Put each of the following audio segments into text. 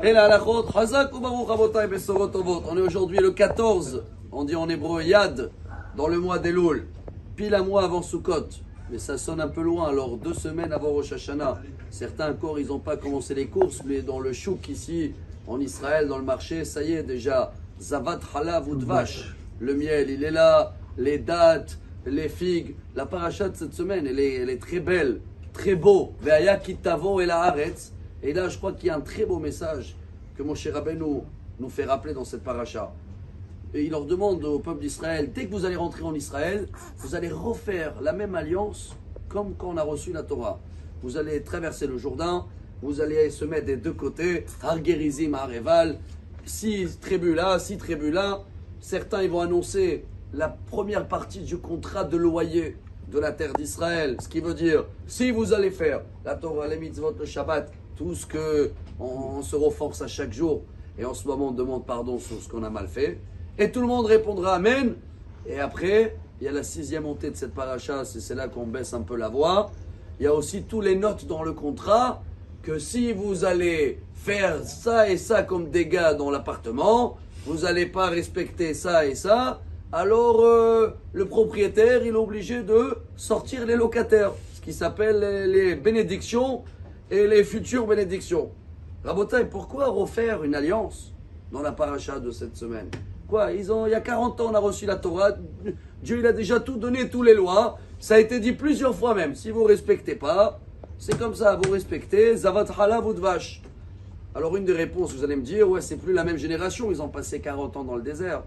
Et la halachot, Chazak ou Baruch Rabotai Besorot Tovot. On est aujourd'hui le 14, on dit en hébreu Yad, dans le mois d'Elul, pile un mois avant Sukkot. Mais ça sonne un peu loin, alors 2 semaines avant Rosh Hashanah. Certains encore, ils n'ont pas commencé les courses, mais dans le chouk ici, en Israël, dans le marché, ça y est déjà, Zavat Halav ou Dvash. Le miel, il est là, les dattes, les figues. La paracha de cette semaine, elle est très belle, très beau. Ve'aya kitavo el haaretz. Et là, je crois qu'il y a un très beau message que Moshe Rabbeinu nous fait rappeler dans cette paracha. Et il leur demande au peuple d'Israël, dès que vous allez rentrer en Israël, vous allez refaire la même alliance comme quand on a reçu la Torah. Vous allez traverser le Jourdain, vous allez se mettre des 2 côtés, Har Gerizim, Har Eval, 6 tribus là, 6 tribus là. Certains ils vont annoncer la première partie du contrat de loyer de la terre d'Israël. Ce qui veut dire, si vous allez faire la Torah, les mitzvot, le Shabbat, tout ce qu'on se renforce à chaque jour, et en ce moment on demande pardon sur ce qu'on a mal fait, et tout le monde répondra Amen. Et après, il y a la 6e montée de cette paracha, c'est là qu'on baisse un peu la voix. Il y a aussi tous les notes dans le contrat, que si vous allez faire ça et ça comme dégâts dans l'appartement, vous n'allez pas respecter ça et ça, alors le propriétaire, il est obligé de sortir les locataires, ce qui s'appelle les bénédictions et les futures bénédictions. Rabotai, pourquoi refaire une alliance dans la paracha de cette semaine? Quoi, il y a 40 ans, on a reçu la Torah, Dieu il a déjà tout donné, toutes les lois, ça a été dit plusieurs fois même, si vous ne respectez pas, c'est comme ça, vous respectez, Zavat Halav ou Dvash. Alors une des réponses, vous allez me dire, ouais, c'est plus la même génération, ils ont passé 40 ans dans le désert.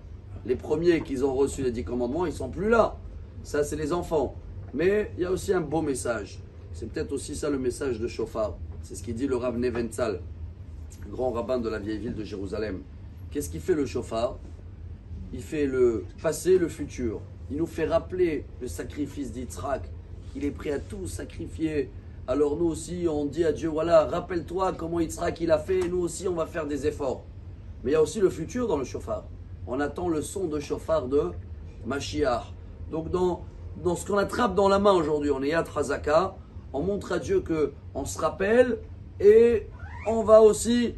Les premiers qu'ils ont reçu les 10 commandements, ils ne sont plus là. Ça, c'est les enfants. Mais il y a aussi un beau message. C'est peut-être aussi ça le message de Shofar. C'est ce qu'il dit le Rav Neventzal, grand rabbin de la vieille ville de Jérusalem. Qu'est-ce qu'il fait le Shofar? Il fait le passé, le futur. Il nous fait rappeler le sacrifice d'Yitzhak. Il est prêt à tout sacrifier. Alors nous aussi, on dit à Dieu, voilà, rappelle-toi comment Yitzhak il a fait, et nous aussi, on va faire des efforts. Mais il y a aussi le futur dans le Shofar. On attend le son de Shofar de Mashiach. Donc dans ce qu'on attrape dans la main aujourd'hui, on est Yad Chazaka, on montre à Dieu qu'on se rappelle et on va aussi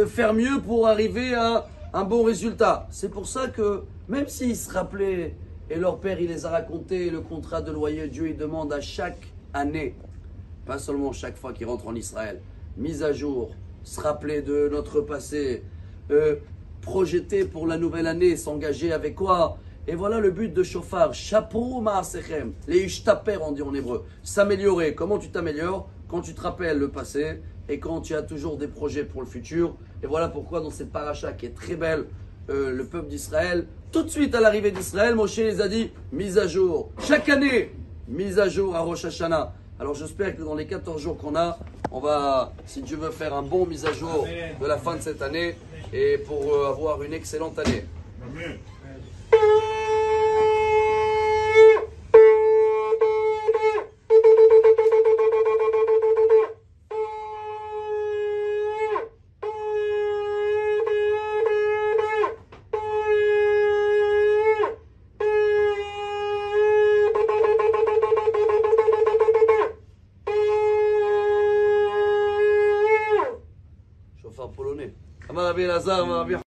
faire mieux pour arriver à un bon résultat. C'est pour ça que même s'ils se rappelaient et leur père il les a racontés, le contrat de loyer, Dieu il demande à chaque année, pas seulement chaque fois qu'ils rentrent en Israël, mise à jour, se rappeler de notre passé, projeter pour la nouvelle année, s'engager avec quoi? Et voilà le but de Shofar, chapeau ma'asechem, les ishtaper on dit en hébreu, s'améliorer. Comment tu t'améliores? Quand tu te rappelles le passé et quand tu as toujours des projets pour le futur. Et voilà pourquoi dans cette paracha qui est très belle, le peuple d'Israël, tout de suite à l'arrivée d'Israël, Moshe les a dit, mise à jour, chaque année, mise à jour à Rosh Hashanah. Alors j'espère que dans les 14 jours qu'on a, on va, si Dieu veut, faire un bon mise à jour de la fin de cette année et pour avoir une excellente année. Amen. Shofar polonais. Amar Rabbi Elazar, Amar Rabbi